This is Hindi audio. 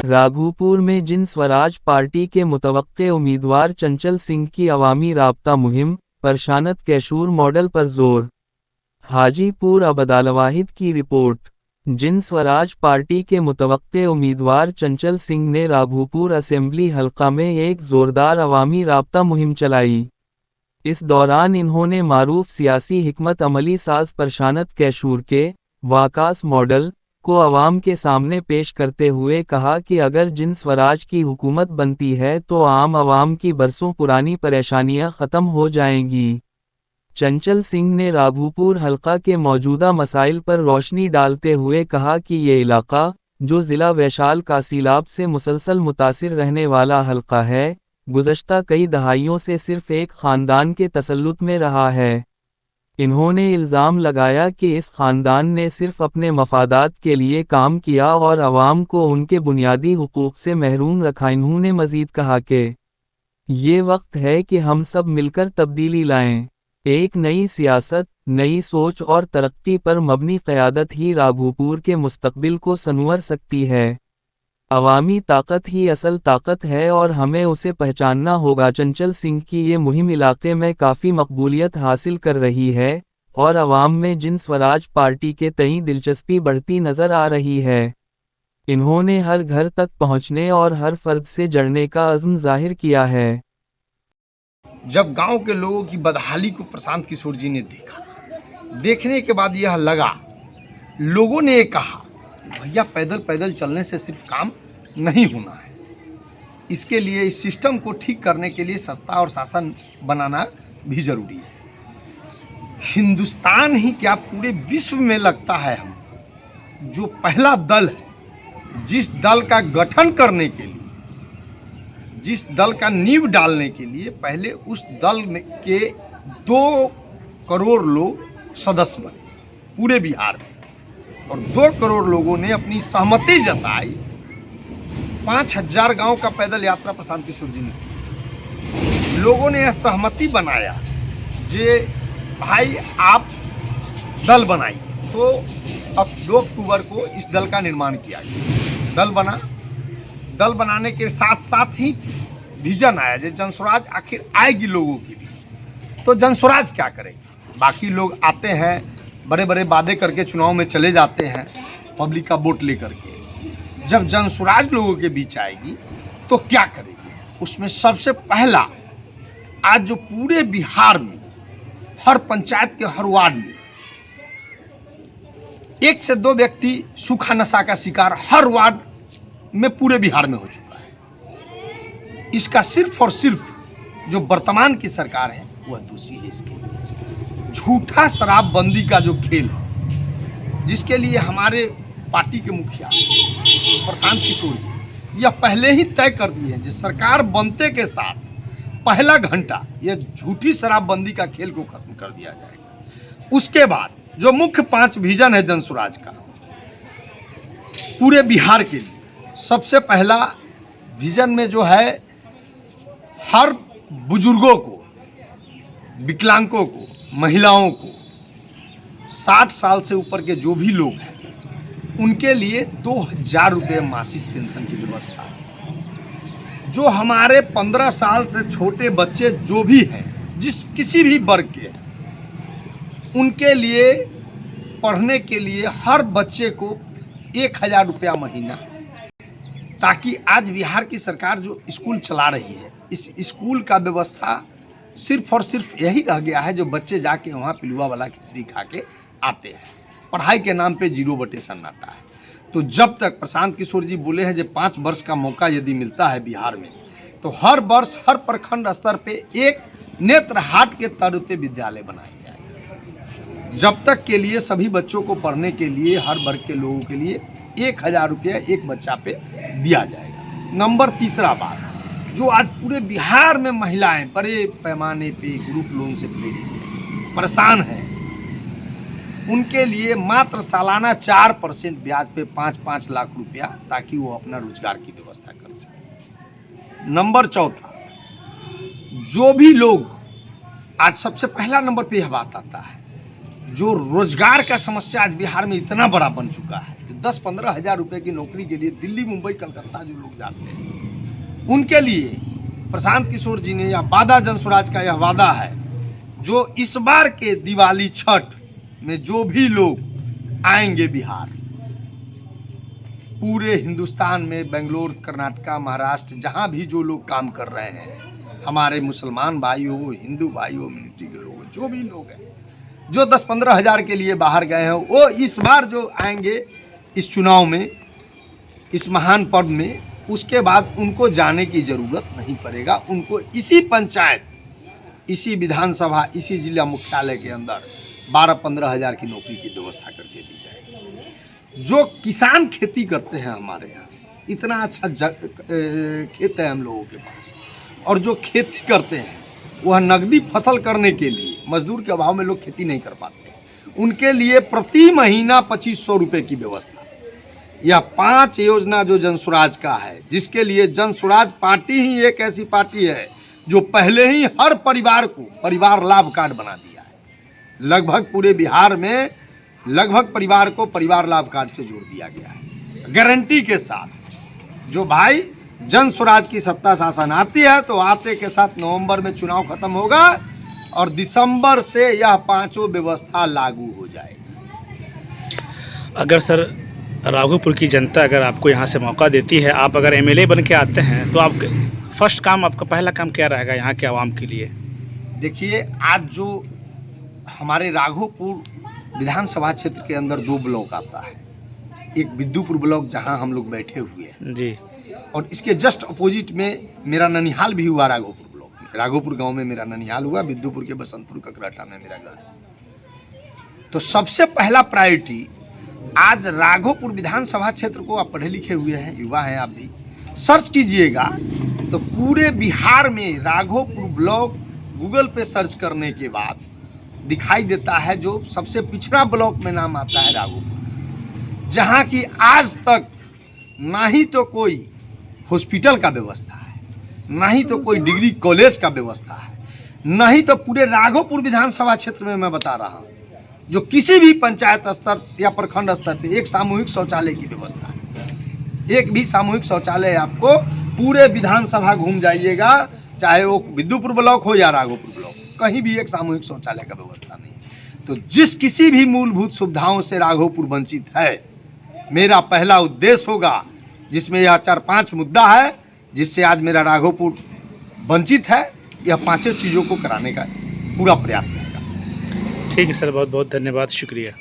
राघोपुर में जिन स्वराज पार्टी के मुतवक्के उम्मीदवार चंचल सिंह की अवामी राब्ता मुहिम, परशानत कैशूर मॉडल पर जोर। हाजीपुर अबदालवाहिद की रिपोर्ट। जिन स्वराज पार्टी के मुतवक्के उम्मीदवार चंचल सिंह ने राघोपुर असेंबली हलका में एक जोरदार अवामी राब्ता मुहिम चलाई। इस दौरान इन्होंने मारूफ सियासी हिकमत अमली साज परशानत कैशूर के वाकास मॉडल को अवाम के सामने पेश करते हुए कहा कि अगर जिन स्वराज की हुकूमत बनती है तो आम अवाम की बरसों पुरानी परेशानियां ख़त्म हो जाएंगी। चंचल सिंह ने राघोपुर हलका के मौजूदा मसाइल पर रोशनी डालते हुए कहा कि ये इलाका, जो ज़िला वैशाल का सीलाब से मुसलसल मुतासिर रहने वाला हलका है, गुज़श्ता कई दहाइयों से सिर्फ एक ख़ानदान के तसल्लुत में रहा है। इन्होंने इल्ज़ाम लगाया कि इस ख़ानदान ने सिर्फ अपने मफादात के लिए काम किया और अवाम को उनके बुनियादी हुकूक़ से महरूम रखा। इन्होंने मज़ीद कहा कि ये वक्त है कि हम सब मिलकर तब्दीली लाएं। एक नई सियासत, नई सोच और तरक्की पर मबनी क़यादत ही राघोपुर के मुस्तक़बिल को संवर सकती है। अवामी ताकत ही असल ताकत है और हमें उसे पहचानना होगा। चंचल सिंह की ये मुहिम इलाके में काफ़ी मकबूलियत हासिल कर रही है और अवाम में जिन स्वराज पार्टी के तई दिलचस्पी बढ़ती नज़र आ रही है। इन्होंने हर घर तक पहुंचने और हर फर्द से जड़ने का अज़्म जाहिर किया है। जब गांव के लोगों की बदहाली को प्रशांत किशोर जी ने देखा, देखने के बाद यह लगा, लोगों ने कहा भैया पैदल पैदल चलने से सिर्फ काम नहीं होना है, इसके लिए इस सिस्टम को ठीक करने के लिए सत्ता और शासन बनाना भी जरूरी है। हिंदुस्तान ही क्या पूरे विश्व में लगता है हम जो पहला दल है, जिस दल का गठन करने के लिए, जिस दल का नींव डालने के लिए पहले उस दल के 2 करोड़ लोग सदस्य बने पूरे बिहार में, और 2 करोड़ लोगों ने अपनी सहमति जताई। 5000 गांव का पैदल यात्रा प्रशांत किशोर जी ने, लोगों ने यह सहमति बनाया जे भाई आप दल बनाइए। तो अब 2 अक्टूबर को इस दल का निर्माण किया गया, दल बना। दल बनाने के साथ साथ ही विजन आया जो जनस्वराज आखिर आएगी लोगों के बीच, तो जनस्वराज क्या करेगा। बाकी लोग आते हैं, बड़े बड़े वादे करके चुनाव में चले जाते हैं पब्लिक का वोट लेकर के। जब जनस्वराज लोगों के बीच आएगी तो क्या करेगी। उसमें सबसे पहला आज जो पूरे बिहार में हर पंचायत के हर वार्ड में 1 से 2 व्यक्ति सूखा नशा का शिकार हर वार्ड में पूरे बिहार में हो चुका है। इसका सिर्फ और सिर्फ जो वर्तमान की सरकार है वह दूसरी है। इसके झूठा शराबबंदी का जो खेल है, जिसके लिए हमारे पार्टी के मुखिया प्रशांत किशोर जी यह पहले ही तय कर दिए हैं कि सरकार बनते के साथ पहला घंटा यह झूठी शराबबंदी का खेल को खत्म कर दिया जाएगा। उसके बाद जो मुख्य 5 विजन है जनस्वराज का पूरे बिहार के लिए, सबसे पहला विजन में जो है हर बुजुर्गों को, विकलांगों को, महिलाओं को, 60 साल से ऊपर के जो भी लोग हैं उनके लिए 2000 रुपये मासिक पेंशन की व्यवस्था है। जो हमारे 15 साल से छोटे बच्चे जो भी हैं, जिस किसी भी वर्ग के, उनके लिए पढ़ने के लिए हर बच्चे को 1000 रुपया महीना, ताकि आज बिहार की सरकार जो स्कूल चला रही है, इस स्कूल का व्यवस्था सिर्फ और सिर्फ यही रह गया है जो बच्चे जाके वहाँ पिलुआ वाला खिचड़ी खा के आते हैं। पढ़ाई के नाम पे 0 सन्नाटा है। तो जब तक प्रशांत किशोर जी बोले हैं जो 5 वर्ष का मौका यदि मिलता है बिहार में, तो हर वर्ष हर प्रखंड स्तर पे एक नेत्र हाट के तौर पे विद्यालय बनाए जाए। जब तक के लिए सभी बच्चों को पढ़ने के लिए हर वर्ग के लोगों के लिए 1000 रुपया एक बच्चा पे दिया जाएगा। नंबर तीसरा बात, जो आज पूरे बिहार में महिलाएं बड़े पैमाने पे ग्रुप लोन से प्रेरित हैं, परेशान हैं, उनके लिए मात्र सालाना 4% ब्याज पे 5-5 लाख रुपया, ताकि वो अपना रोजगार की व्यवस्था कर सके। नंबर चौथा, जो भी लोग आज सबसे पहला नंबर पे यह बात आता है, जो रोजगार का समस्या आज बिहार में इतना बड़ा बन चुका है, 10-15 हज़ार रुपये की नौकरी के लिए दिल्ली, मुंबई, कलकत्ता जो लोग जाते हैं, उनके लिए प्रशांत किशोर जी ने या वादा जनसुराज का यह वादा है, जो इस बार के दिवाली छठ में जो भी लोग आएंगे बिहार, पूरे हिंदुस्तान में बेंगलोर, कर्नाटका, महाराष्ट्र, जहाँ भी जो लोग काम कर रहे हैं, हमारे मुसलमान भाई हो, हिंदू भाई हो, मिलिट्री के लोग हो, जो भी लोग हैं जो 10-15 हज़ार के लिए बाहर गए हैं, वो इस बार जो आएंगे इस चुनाव में, इस महान पर्व में, उसके बाद उनको जाने की ज़रूरत नहीं पड़ेगा। उनको इसी पंचायत, इसी विधानसभा, इसी जिला मुख्यालय के अंदर 12-15 हज़ार की नौकरी की व्यवस्था करके दी जाएगी। जो किसान खेती करते हैं हमारे यहाँ, इतना अच्छा खेत है हम लोगों के पास, और जो खेती करते हैं वह नकदी फसल करने के लिए, मजदूर के अभाव में लोग खेती नहीं कर पाते, उनके लिए प्रति महीना 2500 रुपये की व्यवस्था। यह 5 योजना जो जनसुराज का है, जिसके लिए जनसुराज पार्टी ही एक ऐसी पार्टी है जो पहले ही हर परिवार को परिवार लाभ कार्ड बना दिया है। लगभग पूरे बिहार में लगभग परिवार को परिवार लाभ कार्ड से जोड़ दिया गया है, गारंटी के साथ। जो भाई जन स्वराज की सत्ता शासन आती है तो आते के साथ नवंबर में चुनाव खत्म होगा और दिसंबर से यह 5 व्यवस्था लागू हो जाएगी। अगर सर राघोपुर की जनता अगर आपको यहाँ से मौका देती है, आप अगर एमएलए बन के आते हैं, तो आप फर्स्ट काम, आपका पहला काम क्या रहेगा यहाँ के आवाम के लिए? देखिए, आज जो हमारे राघोपुर विधानसभा क्षेत्र के अंदर 2 ब्लॉक आता है, एक बिद्दुपुर ब्लॉक जहाँ हम लोग बैठे हुए हैं जी, और इसके जस्ट अपोजिट में मेरा ननिहाल भी हुआ राघोपुर ब्लॉक में। राघोपुर गांव में मेरा ननिहाल हुआ, बिद्दुपुर के बसंतपुर ककराटा में मेरा घर है। तो सबसे पहला प्रायोरिटी आज राघोपुर विधानसभा क्षेत्र को, आप पढ़े लिखे हुए हैं, युवा हैं आप भी, सर्च कीजिएगा तो पूरे बिहार में राघोपुर ब्लॉक गूगल पे सर्च करने के बाद दिखाई देता है जो सबसे पिछड़ा ब्लॉक में नाम आता है राघोपुर, जहाँ की आज तक ना ही तो कोई हॉस्पिटल का व्यवस्था है, ना ही तो कोई डिग्री कॉलेज का व्यवस्था है, ना ही तो पूरे राघोपुर विधानसभा क्षेत्र में मैं बता रहा हूँ जो किसी भी पंचायत स्तर या प्रखंड स्तर पे एक सामूहिक शौचालय की व्यवस्था है। एक भी सामूहिक शौचालय आपको पूरे विधानसभा घूम जाइएगा, चाहे वो बिद्दुपुर ब्लॉक हो या राघोपुर ब्लॉक, कहीं भी एक सामूहिक शौचालय का व्यवस्था नहीं है। तो जिस किसी भी मूलभूत सुविधाओं से राघोपुर वंचित है, मेरा पहला उद्देश्य होगा, जिसमें यह 4-5 मुद्दा है जिससे आज मेरा राघोपुर वंचित है, यह 5 चीज़ों को कराने का पूरा प्रयास रहेगा। ठीक है सर, बहुत बहुत धन्यवाद, शुक्रिया।